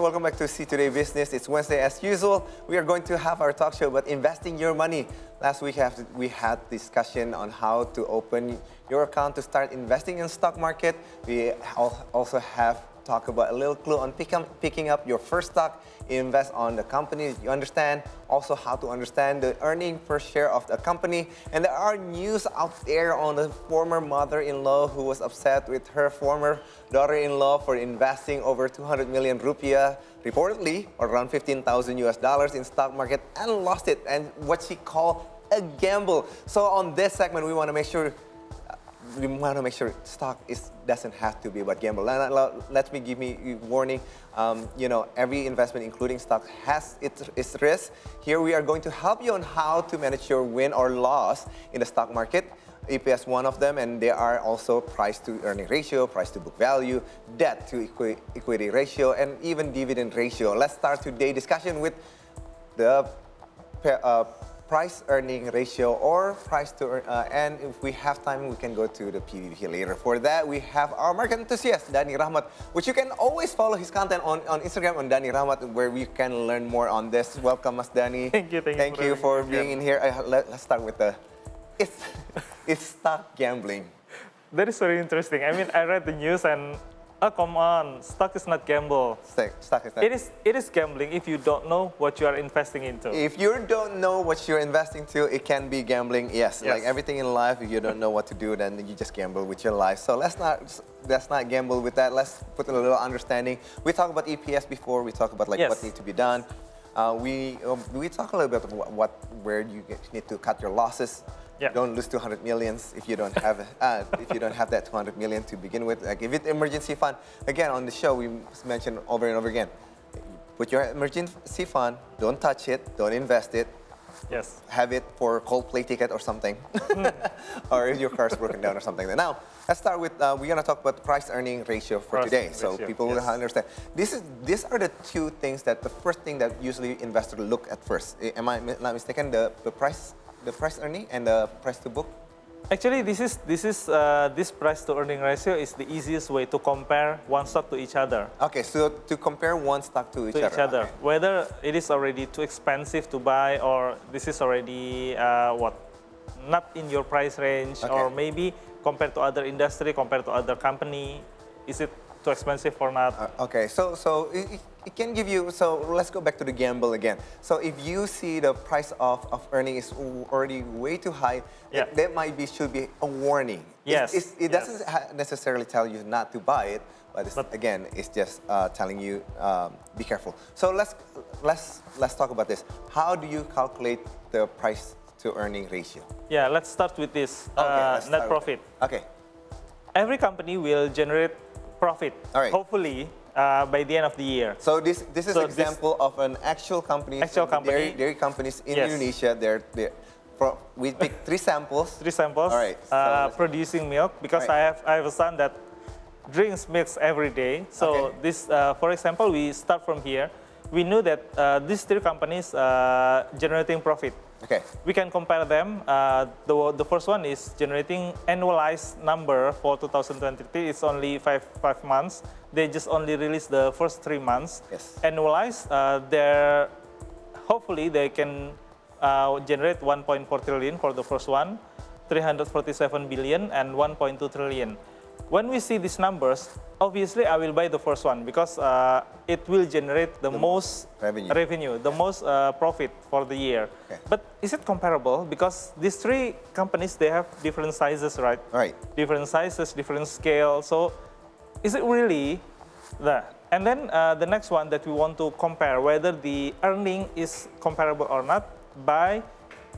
welcome back to See Today Business. It's Wednesday as usual. We are going to have our talk show about investing your money. Last week we had discussion on how to open your account to start investing in stock market. We also have talk about a little clue on picking up your first stock, invest on the company you understand, also how to understand the earning per share of the company. And there are news out there on the former mother-in-law who was upset with her former daughter-in-law for investing over 200 million rupiah, reportedly around 15,000 US dollars in stock market, and lost it, and what she called a gamble. So on this segment, we want to make sure stock doesn't have to be about gamble. Let me give me a warning. Every investment, including stock, has its risk. Here we are going to help you on how to manage your win or loss in the stock market. EPS one of them, and there are also price to earning ratio, price to book value, debt to equity ratio, and even dividend ratio. Let's start today's discussion with the price earning ratio or price to earn, and if we have time, we can go to the PVP later. For that, we have our market enthusiast, Dani Rachmat, which you can always follow his content on Instagram on Dani Rachmat, where we can learn more on this. Welcome, Mas Dani. Thank you for being in here. Let's start with it's stock gambling. That is very interesting. I mean, I read the news and come on, stock is not gamble. Stock is not. It is gambling if you don't know what you are investing into. If you don't know what you're investing to, it can be gambling. Yes, like everything in life, if you don't know what to do, then you just gamble with your life. So let's not gamble with that. Let's put a little understanding. We talked about EPS before. We talked about what needs to be done. We talk a little bit about where you need to cut your losses. Yeah. Don't lose 200 millions if you don't have that 200 million to begin with. Like if it's emergency fund, again on the show we mentioned over and over again. Put your emergency fund. Don't touch it. Don't invest it. Yes. Have it for Coldplay ticket or something, or if your car's broken down or something. Now let's start with we're gonna talk about price earning ratio for today, so people will understand. These are the two things that the first thing that usually investors look at first. Am I not mistaken? The price earning and the price to book? Actually, this price to earning ratio is the easiest way to compare one stock to each other. Okay, so to compare one stock to each other. Okay. Whether it is already too expensive to buy or this is already not in your price range, or maybe compared to other industry, compared to other company, is it too expensive or not? Okay, so it can give you, so let's go back to the gamble again. So if you see the price of earning is already way too high, that should be a warning. Yes. It doesn't necessarily tell you not to buy it, but again, it's just telling you be careful. So let's talk about this. How do you calculate the price to earning ratio? Yeah, let's start with this net profit. Okay. Every company will generate profit, hopefully, by the end of the year. So this is an example of an actual company. Dairy companies in Indonesia. We picked three samples. All right. Producing milk, because I have a son that drinks milk every day. So this, for example, we start from here. We knew that these three companies generating profit. Okay. We can compare them. The first one is generating annualized number for 2023. It's only five months. They just only released the first 3 months. Yes. Annualized, hopefully they can generate 1.4 trillion for the first one, 347 billion, and 1.2 trillion. When we see these numbers, obviously I will buy the first one because it will generate the most revenue, the most profit for the year. Okay. But is it comparable? Because these three companies, they have different sizes, right? Right. Different sizes, different scale. So is it really that? And then the next one that we want to compare whether the earning is comparable or not by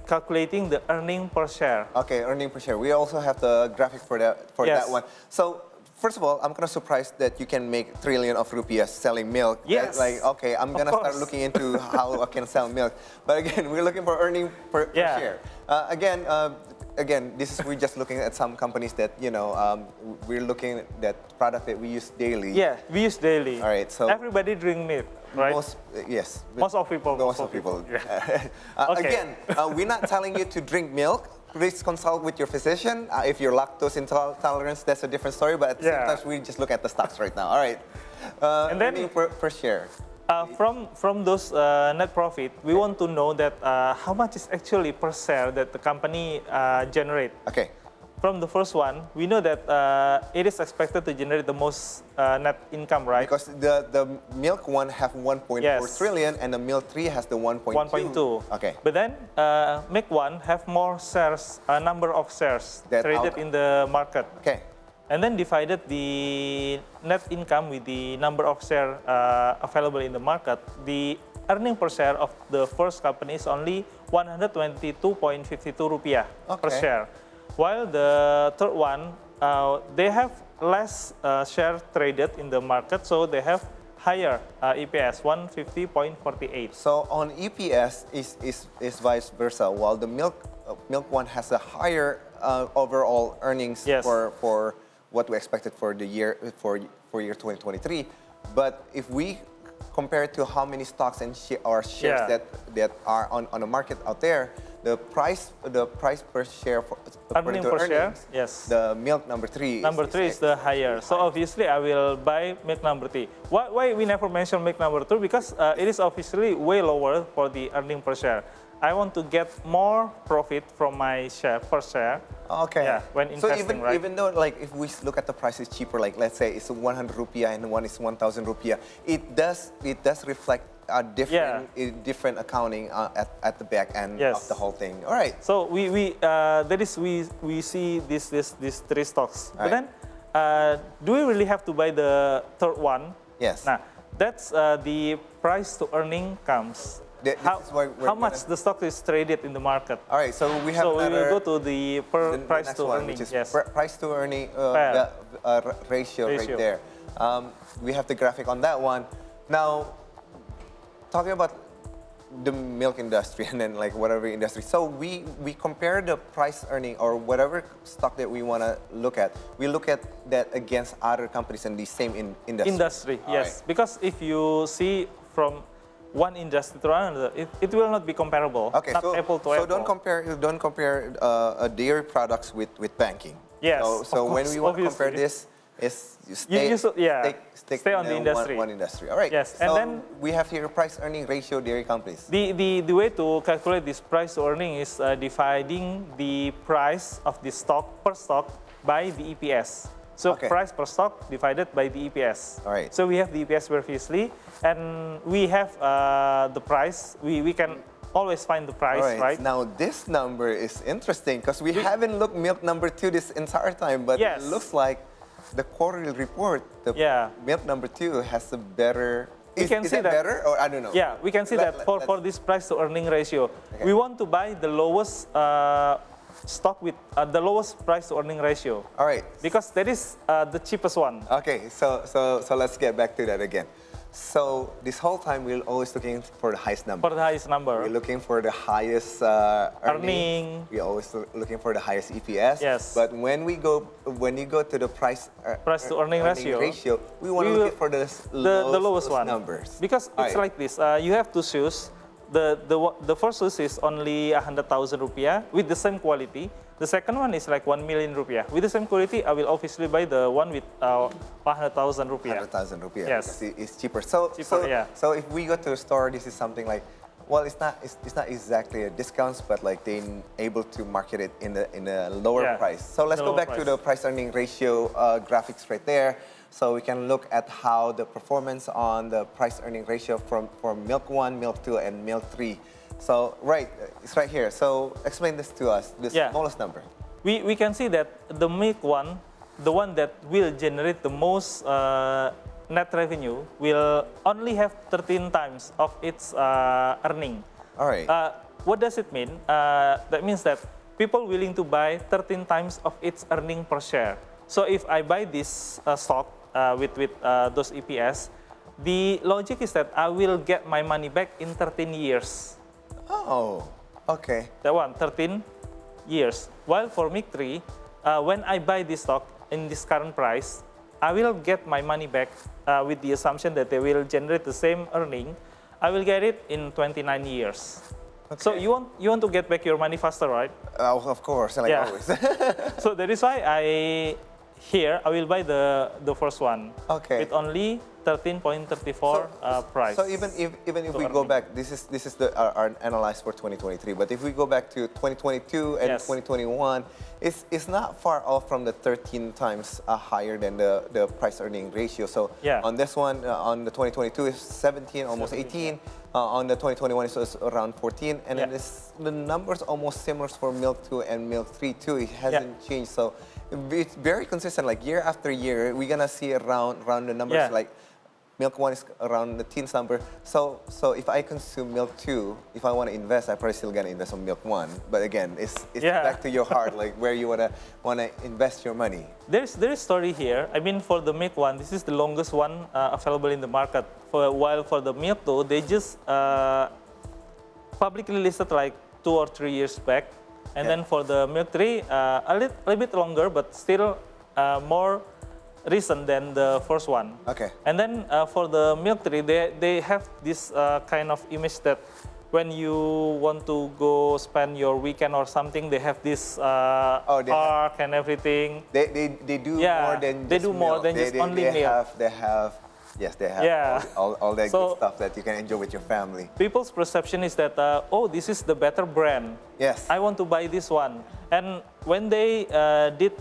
calculating the earning per share. Okay, earning per share. We also have the graphic for that one. So first of all, I'm kind of surprised that you can make trillion of rupiahs selling milk. Yes. Like, okay, I'm gonna start looking into how I can sell milk. But again, we're looking for earning per share. Again, we're just looking at some companies that we're looking at that product that we use daily. Yeah, we use daily. All right, so everybody drink milk. Right? Most of people. Yeah. Again, we're not telling you to drink milk. Please consult with your physician. If you're lactose intolerant, that's a different story. But at the same time, we just look at the stocks right now. All right. And then per share. From those net profit, we want to know that how much is actually per share that the company generate. Okay. From the first one, we know that it is expected to generate the most net income, right? Because the milk one have 1.4 Yes. trillion and the milk 3 has the 1.2. 1.2. Okay. But then milk one have more shares, number of shares That traded out- in the market. Okay. And then divided the net income with the number of shares available in the market, the earning per share of the first company is only 122.52 rupiah per Okay. share. While the third one, they have less share traded in the market, so they have higher EPS, 150.48. So on EPS is vice versa. While the milk one has a higher overall earnings Yes. for what we expected for the year for year 2023, but if we compare it to how many stocks and shares Yeah. that are on the market out there, the price per share according Earning to per share, earnings, yes. the milk number 3 Number three is the higher. So obviously, I will buy milk number 3. Why we never mention milk number 2? Because it is obviously way lower for the earning per share. I want to get more profit from my share per share. Okay. Yeah, when so investing, right? even though like if we look at the price is cheaper, like let's say it's 100 rupiah and one is 1,000 rupiah, it does reflect a different accounting at the back end Yes. of the whole thing. All right. So we see these three stocks. But Right. then, do we really have to buy the third one? Yes. Nah, that's the price to earning comes. This is why we're How much the stock is traded in the market? All right. So we have So we another. will go to the the price next to one, earning. which is Yes. price to earning Fair. ratio right Ratio. there. We have the graphic on that one. Now, talking about the milk industry and then like whatever industry. So we compare the price earning or whatever stock that we want to look at. We look at that against other companies in the same industry. Industry, All yes. right. Because if you see from one industry to another, it will not be comparable. Okay, not so, apple to so apple. don't compare dairy products with banking. Yes, So of when course, we want to compare obviously. this, you stay, you should- yeah, stick stay on in the industry. One industry. All right. Yes, So and then- we have here price earning ratio dairy companies. The way to calculate this price to earning is dividing the price of the stock per stock by the EPS. So Okay. price per stock divided by the EPS. All right. So we have the EPS previously, and we have the price. We can always find the price, All right? Now this number is interesting because we haven't looked milk number 2 this entire time, but Yes. it looks like the quarterly report, the Yeah. milk number 2 has a better. We can is see that that- better or I don't know? Yeah, we can see that for this price to earning ratio, Okay. we want to buy the lowest stock with the lowest price to earning ratio All right. because that is the cheapest one. Okay, so let's get back to that again. So this whole time we're always looking for the highest number. For the highest number. We're looking for the highest Earning. We're always looking for the highest EPS. Yes. But when you go to the price To earning ratio, we want to we look will- for the lowest one. numbers. Because All it's right. like this. You have to choose. The first choice is only 100,000 rupiah with the same quality. The second one is like 1 million rupiah. With the same quality, I will obviously buy the one with 100,000 rupiah. 100,000 rupiah. Yes. Because it's cheaper. So yeah. so if we go to the store, this is something like, well, it's not exactly a discounts, but like they able to market it in a lower Yeah, price. So let's the go lower back to price. the price earning ratio graphics right there. So we can look at how the performance on the price earning ratio from milk 1, milk 2, and milk 3. So it's right here. So explain this to us, the Yeah. smallest number. We can see that the milk one, the one that will generate the most net revenue, will only have 13 times of its earning. All right. What does it mean? That means that people willing to buy 13 times of its earning per share. So if I buy this stock with those EPS, the logic is that I will get my money back in 13 years. Oh, okay. That one, 13 years. While for MiG 3, when I buy this stock in this current price, I will get my money back with the assumption that they will generate the same earning. I will get it in 29 years. So Okay. you want to get back your money faster, right? Of course, like Yeah. always. So that is why I here I will buy the first one. Okay. With only 13.34 price. So even if we go back, this is our analyze for 2023. But if we go back to 2022 and 2021, it's not far off from the 13 times higher than the price earning ratio. So on this one, on the 2022 is 17, almost 18. On the 2021 it's around 14, and then the numbers almost similar for Milk 2 and Milk 3 too. It hasn't changed, so it's very consistent. Like year after year, we're gonna see around the numbers. Like Milk 1 is around the teens number. So if I consume Milk 2, if I want to invest, I probably still gonna invest on Milk 1. But again, it's back to your heart, like where you wanna invest your money. There's story here. I mean, for the Milk 1, this is the longest one available in the market. While for the Milk 2, they just publicly listed like 2 or 3 years back. And then for the Milk 3, a little bit longer, but still more recent than the first one. Okay. And then for the Milk 3, they have this kind of image that when you want to go spend your weekend or something, they have this park and everything. They do more than they do more than just only milk. They have all that good stuff that you can enjoy with your family. People's perception is that this is the better brand. Yes. I want to buy this one. And when they did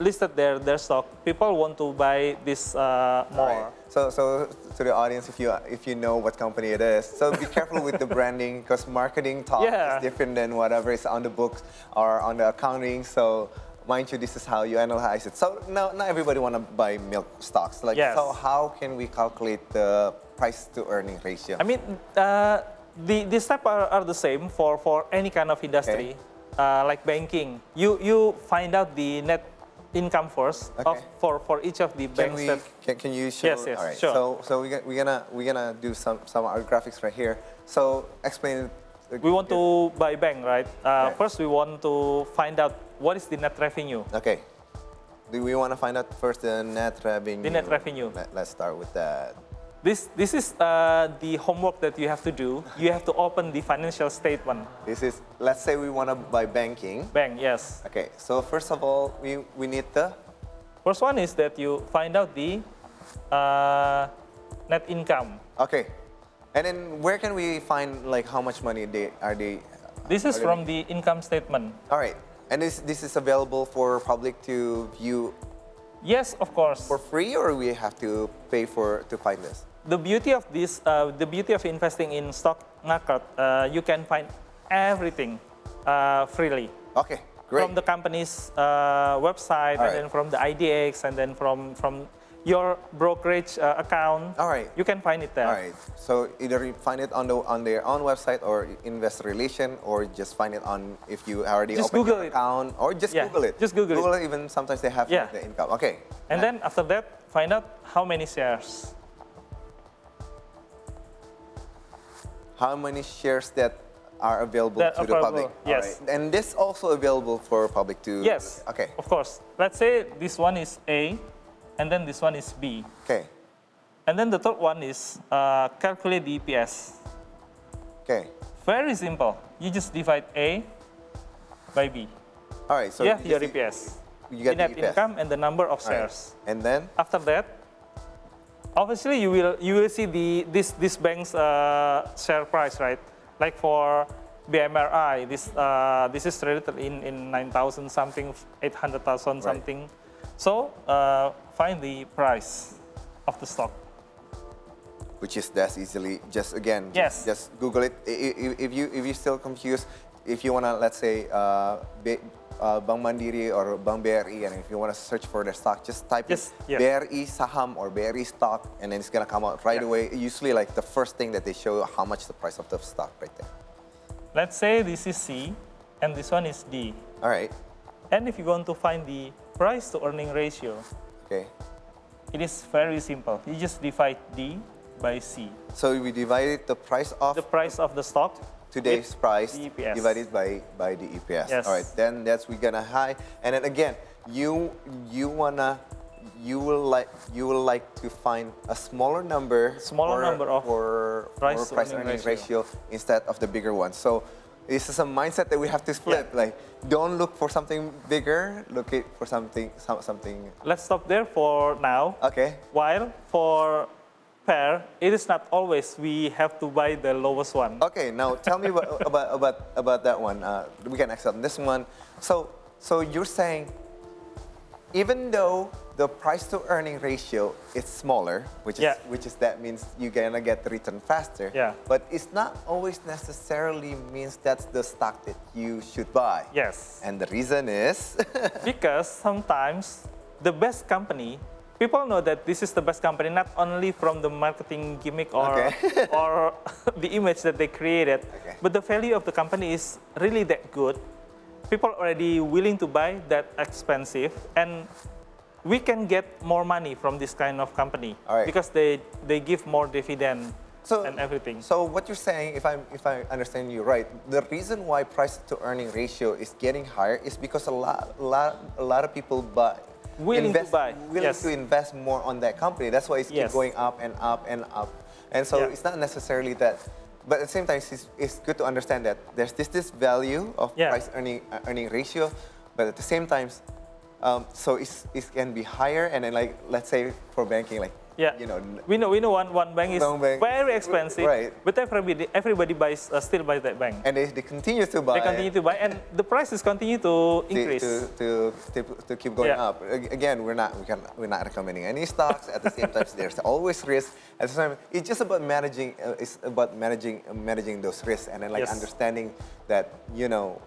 listed their stock, people want to buy this more. Right. So to the audience, if you know what company it is, so be careful with the branding, because marketing talk is different than whatever is on the books or on the accounting. So mind you, this is how you analyze it. So not everybody want to buy milk stocks. So how can we calculate the price to earning ratio? I mean, the steps are the same for any kind of industry, like banking. You find out the net income first for each of the banks. Can you show? Yes, all right. sure. So we're gonna do some of our graphics right here. So explain. We want to buy bank, right? First, we want to find out what is the net revenue. Okay. Do we want to find out first the net revenue? The net revenue. Let's start with that. This is the homework that you have to do. You have to open the financial statement. This is, let's say we want to buy banking. Bank, yes. Okay, so first of all, we need the? First one is that you find out the net income. Okay, and then where can we find like how much money are they? This is from the income statement. All right, and this is available for public to view? Yes, of course. For free, or we have to pay to find this? The beauty of this, the beauty of investing in stock market, you can find everything freely. Okay, great. From the company's website, and then from the IDX, and then from your brokerage account. All right. You can find it there. All right. So either you find it on their own website or investor relation, or just find it on if you already opened your account, or just Google it. Just Google it. Even sometimes they have the income. Okay. And then after that, find out how many shares. How many shares that are available to the public? Yes. Right. And this also available for public to? Yes. Okay. Of course. Let's say this one is A, and then this one is B. Okay. And then the third one is calculate the EPS. Okay. Very simple. You just divide A by B. All right. So you have your EPS. You get the net EPS. income and the number of shares. Right. And then? After that, obviously you will see this bank's share price, right? Like for BMRI, this is traded in 9,000 something, 800,000 something. So find the price of the stock. Which is that's easily just again. Yes. Just Google it. If you still confused, if you wanna, let's say Bank Mandiri or Bank BRI, and if you want to search for the stock, just type in BRI Saham or BRI stock, and then it's gonna come out right away. Usually, like the first thing that they show you how much the price of the stock right there. Let's say this is C, and this one is D. All right. And if you want to find the price to earning ratio, okay, it is very simple. You just divide D by C. So we divided the price of the stock. Today's price divided by the EPS. Yes. All right, then we're gonna high, and then again, you will like to find a smaller number of for price earning ratio instead of the bigger one. So This is a mindset that we have to flip. Yeah. Like, don't look for something bigger. Look it for something. Let's stop there for now. Okay. While for pair, it is not always we have to buy the lowest one. Okay. Now tell me about that one. We can accept this one. So you're saying, even though the price to earning ratio is smaller, which is that means you're gonna get the return faster. Yeah. But it's not always necessarily means that's the stock that you should buy. Yes. And the reason is Because sometimes the best company, people know that this is the best company not only from the marketing gimmick or Okay. or the image that they created, Okay. but the value of the company is really that good. People already willing to buy that expensive, and we can get more money from this kind of company All right. because they give more dividend and everything. So what you're saying, if I understand you right, the reason why price to earning ratio is getting higher is because a lot of people Willing willing to invest more on that company. That's why it's keep Yes. going up and up and up. And so Yeah. it's not necessarily that. But at the same time, it's good to understand that there's this value of Yeah. price earning ratio, but at the same time, so it can be higher. And then, like, let's say for banking, like, Yeah, you know, we know one bank is One bank- very expensive, right. but everybody buys still buys that bank. and they continue to buy. They continue to buy, and the prices continue to increase. to keep going Yeah. up. Again, we're not recommending any stocks. At the same time, there's always risk. At the same time, it's just about managing. It's about managing those risks, and then, like, Yes. understanding that, you know.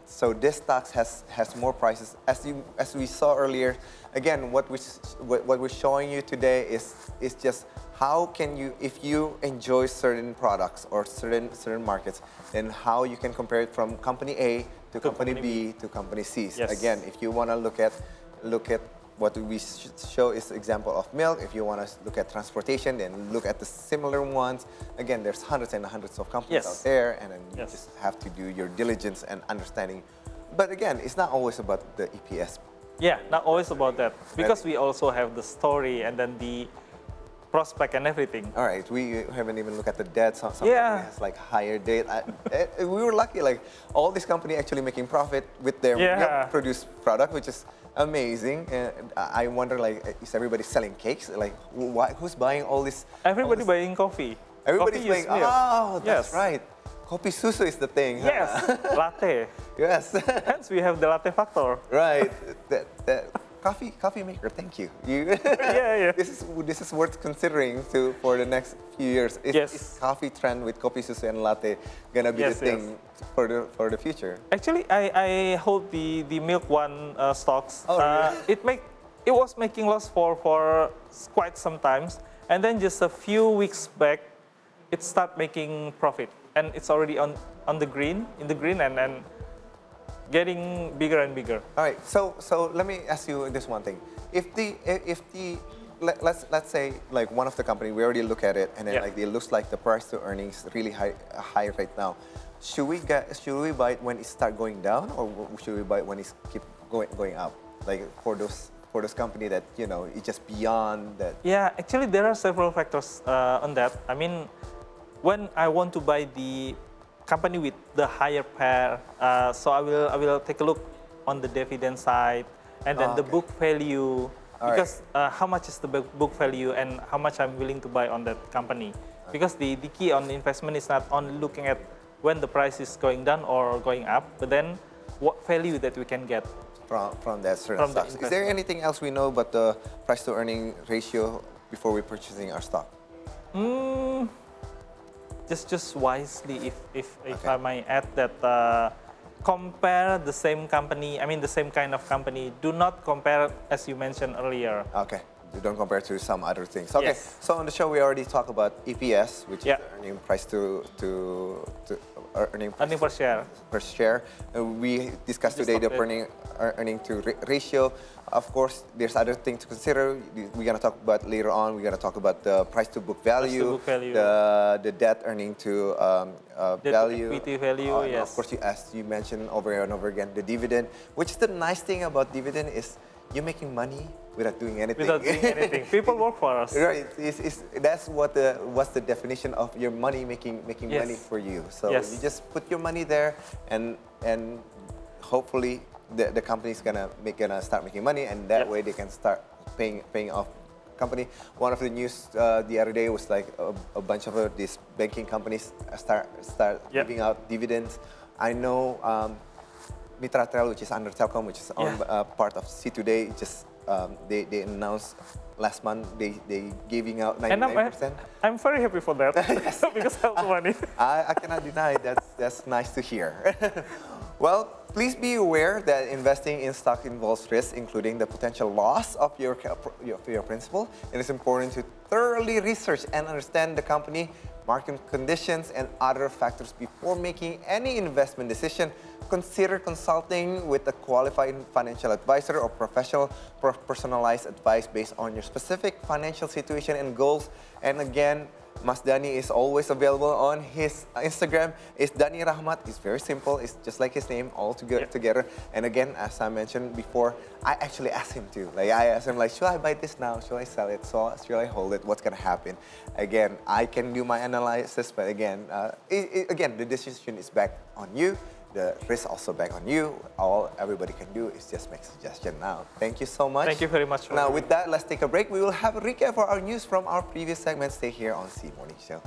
So this stocks has more prices, as we saw earlier. Again, what we're showing you today is just how can you, if you enjoy certain products or certain markets, then how you can compare it from company A to company B to company C. Yes. Again, if you want to look at what we show is example of milk. If you want to look at transportation, then look at the similar ones. Again, there's hundreds and hundreds of companies Yes. out there, and then you Yes. just have to do your diligence and understanding. But again, it's not always about the EPS. Yeah, not always about that, because we also have the story and then the prospect and everything. All right, we haven't even looked at the debt. Some Yeah. company has like higher debt. We were lucky, like all these companies actually making profit with their Yeah. milk produced product, which is amazing. And I wonder, like, is everybody selling cakes? Like, who's buying all this? Everybody all this? buying coffee. Everybody's Coffee buying. is milk. Oh, that's Yes. right. Kopi susu is the thing. huh? Yes, latte. Yes. Hence we have the latte factor. Right. That coffee maker. Thank you. Yeah. This is worth considering for the next few years. Yes. Is coffee trend with kopi susu and latte gonna be Yes, the thing for the future? Actually, I hold the milk one stocks. Oh, really? It was making loss for quite some times, and then just a few weeks back, it started making profit, and it's already in the green, and getting bigger and bigger. All right. So let me ask you this one thing. Let's say, like, one of the company, we already look at it, and then, Yeah. like, it looks like the price to earnings really high right now. Should we buy it when it start going down, or should we buy it when it keep going up? Like, for those company that, you know, it's just beyond that. Yeah, actually there are several factors on that. I mean, when I want to buy the company with the higher pair, so I will take a look on the dividend side, and then the Okay. book value, All because how much is the book value and how much I'm willing to buy on that company. Because the key on investment is not only looking at when the price is going down or going up, but then what value that we can get. From that certain From the stocks. Is there investment. anything else we know about the price to earning ratio before we're purchasing our stock? Just wisely, if Okay. I might add that, compare the same company, I mean the same kind of company. Do not compare, as you mentioned earlier. Okay. You don't compare to some other things. Okay. Yes. So on the show we already talked about EPS, which Yeah. is the earning price to earning Earning per share. per share. We discussed Just today the talk earning to ratio. Of course, there's other things to consider. We're gonna talk about later on. We're gonna talk about the price to book value, book value. the debt earning to Debt to value, equity value, and yes. of course, as you mentioned over and over again, the dividend. Which is the nice thing about dividend is you're making money without doing anything. Without doing anything. People work for us. Right. That's what's the definition of your money making Yes. money for you. So Yes. you just put your money there, and hopefully the company's gonna start making money, and that Yep. way they can start paying off company. One of the news the other day was like a bunch of these banking companies start Yep. giving out dividends. I know Mitratel, which is under Telkom, which is on part of C Today, just they announced last month they giving out 99%. I'm very happy for that because I have money. I cannot deny that's nice to hear. Well, please be aware that investing in stock involves risk, including the potential loss of your principal. It is important to thoroughly research and understand the company, market conditions, and other factors before making any investment decision. Consider consulting with a qualified financial advisor or professional personalized advice based on your specific financial situation and goals. And again, Mas Dani is always available on his Instagram. It's Dani Rachmat. It's very simple. It's just like his name, all together. And again, as I mentioned before, I actually asked him to. I asked him, should I buy this now? Should I sell it? Should I hold it? What's gonna happen? Again, I can do my analysis, but again, the decision is back on you. The risk also back on you. All everybody can do is just make suggestion now. Thank you so much. Thank you very much. Now with that, let's take a break. We will have a recap for our news from our previous segment. Stay here on C Morning Show.